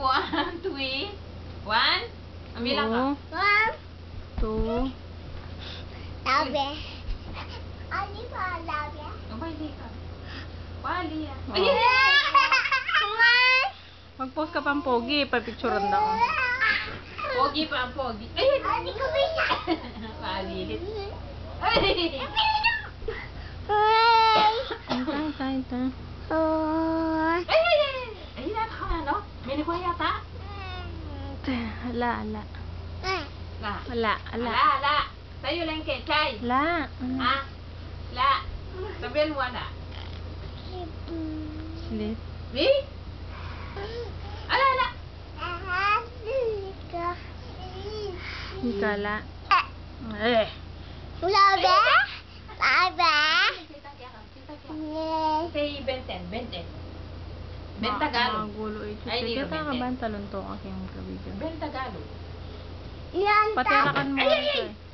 one, three. One. Ang bilang ka. 1, 2. Labi. Ali pa, labi. Pwede ka. Pali yan. Oh. Ayun! Mag-post ka pang pogi. Papicturean daw. Pogi pa ang pogi. Ayun! Ali ko bisa. Palilit. Ay! Ita. Oh. Ay! Ayun na ka na, no? May nikuha yata? Ala. La. Ala. Sa'yo lang kay Chay. La. Ha? La. Sabihin mo na. Slit. Di? Ala. Ikala. Eh. Labi. Labi. Say Benten. Ben Tagalog. Magulo ito. Ay, di Kita ka ka benten. ba talon to aking kabidyo? Ben Tagalog. Yan. Paterakan mo ito eh.